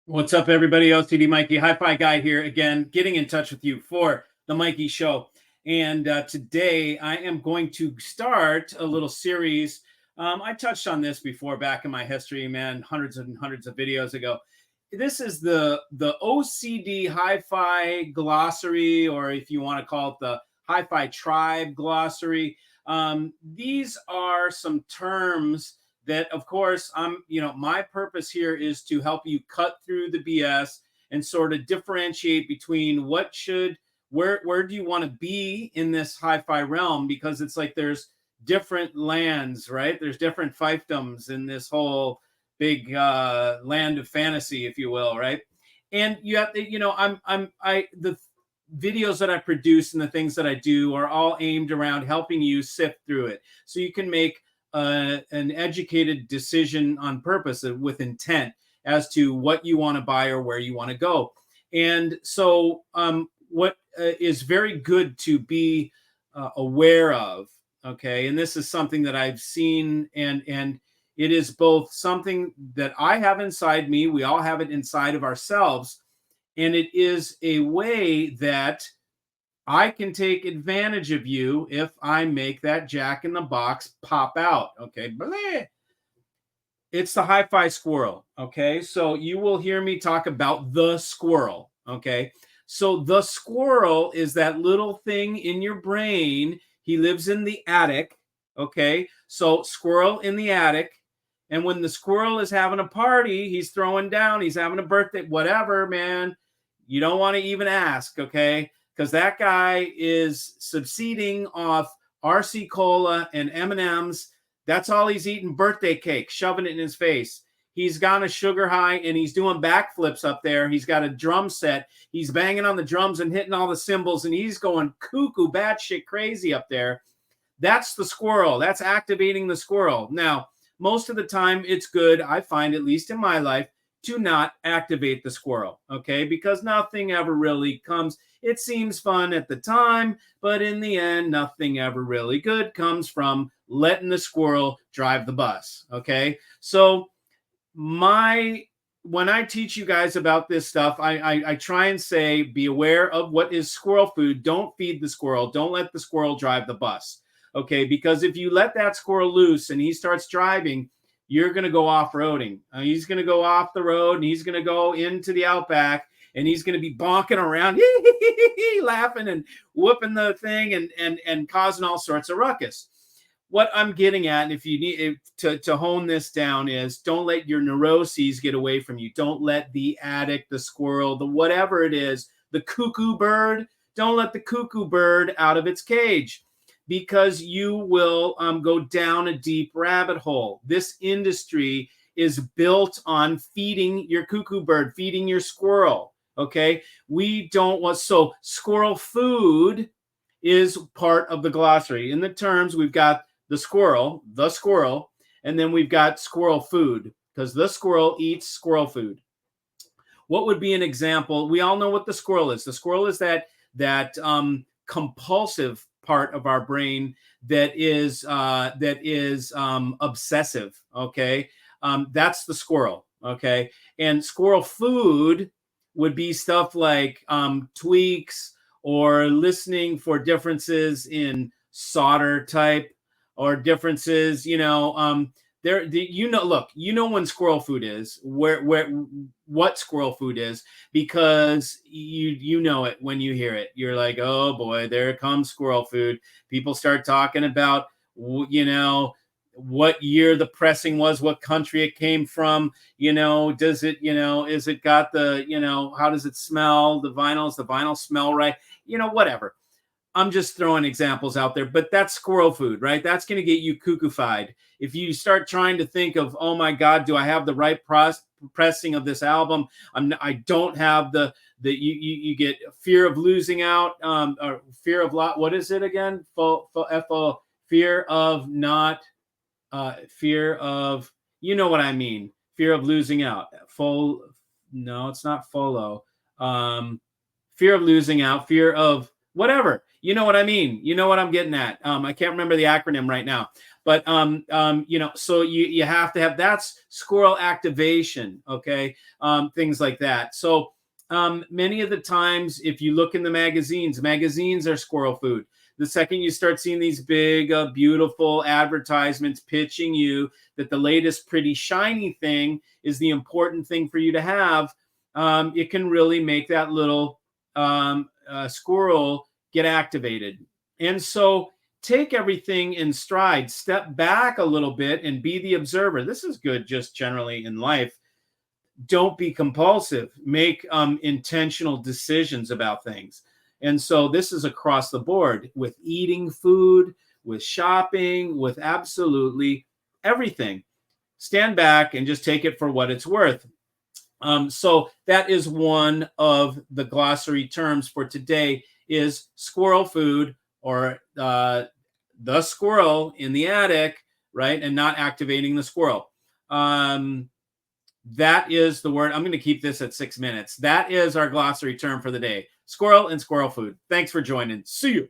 What's up, everybody? OCD Mikey, HiFi guy here again, getting in touch with you for the Mikey Show. And today I am going to start a little series. I touched on this before back in my history, man, hundreds and hundreds of videos ago. This is the OCD HiFi glossary, or if you want to call it the HiFi tribe glossary. These are some terms that, of course, my purpose here is to help you cut through the BS and sort of differentiate between where do you want to be in this HiFi realm, because it's like there's different lands, right? There's different fiefdoms in this whole big land of fantasy, if you will, right? And you have to, the videos that I produce and the things that I do are all aimed around helping you sift through it so you can make an educated decision on purpose with intent as to what you want to buy or where you want to go. And so what is very good to be aware of, okay, and this is something that I've seen, and it is both something that I have inside me, we all have it inside of ourselves, and it is a way that I can take advantage of you if I make that Jack in the Box pop out. Okay. It's the HiFi squirrel. Okay. So you will hear me talk about the squirrel. Okay. So the squirrel is that little thing in your brain. He lives in the attic. Okay. So squirrel in the attic. And when the squirrel is having a party, he's throwing down, he's having a birthday, whatever, man. You don't want to even ask. Okay. Because that guy is subsisting off RC Cola and M&Ms. That's all he's eating, birthday cake, shoving it in his face. He's gone a sugar high and he's doing backflips up there. He's got a drum set. He's banging on the drums and hitting all the cymbals, and he's going cuckoo, batshit crazy up there. That's the squirrel. That's activating the squirrel. Now, most of the time it's good, I find, at least in my life, to not activate the squirrel, okay? Because nothing ever really comes. It seems fun at the time, but in the end, nothing ever really good comes from letting the squirrel drive the bus, okay? So when I teach you guys about this stuff, I try and say, be aware of what is squirrel food. Don't feed the squirrel. Don't let the squirrel drive the bus, okay? Because if you let that squirrel loose and he starts driving, you're going to go off-roading. He's going to go off the road, and he's going to go into the outback, and he's going to be bonking around, laughing and whooping the thing and causing all sorts of ruckus. What I'm getting at, and if you need to hone this down, is don't let your neuroses get away from you. Don't let the addict, the squirrel, the whatever it is, the cuckoo bird, don't let the cuckoo bird out of its cage, because you will go down a deep rabbit hole. This industry is built on feeding your cuckoo bird, feeding your squirrel, okay? We don't want, so squirrel food is part of the glossary. In the terms, we've got the squirrel, and then we've got squirrel food, because the squirrel eats squirrel food. What would be an example? We all know what the squirrel is. The squirrel is that compulsive part of our brain that is obsessive. Okay, that's the squirrel. Okay, and squirrel food would be stuff like tweaks or listening for differences in solder type or differences. Look, when squirrel food is, what squirrel food is, because you know it when you hear it. You're like, oh boy, there comes squirrel food. People start talking about, what year the pressing was, what country it came from, does it, is it got the, how does it smell? The vinyl smell right? Whatever. I'm just throwing examples out there, but that's squirrel food, right? That's going to get you cuckoo-fied. If you start trying to think of, oh my God, do I have the right pressing of this album? I don't have you get fear of losing out, or fear of what is it again? Fear of not, fear of, you know what I mean? Fear of losing out. No, it's not FOLO. Fear of losing out, fear of, whatever. You know what I mean? You know what I'm getting at. I can't remember the acronym right now, but so you have to have, that's squirrel activation. Okay. Things like that. So many of the times, if you look in the magazines are squirrel food. The second you start seeing these big, beautiful advertisements pitching you that the latest pretty shiny thing is the important thing for you to have, it can really make that little squirrel get activated. And so take everything in stride, step back a little bit and be the observer. This is good just generally in life. Don't be compulsive. Make intentional decisions about things. And so this is across the board with eating food, with shopping, with absolutely everything. Stand back and just take it for what it's worth. So that is one of the glossary terms for today is squirrel food, or the squirrel in the attic, right? And not activating the squirrel. That is the word. I'm going to keep this at 6 minutes. That is our glossary term for the day. Squirrel and squirrel food. Thanks for joining. See you.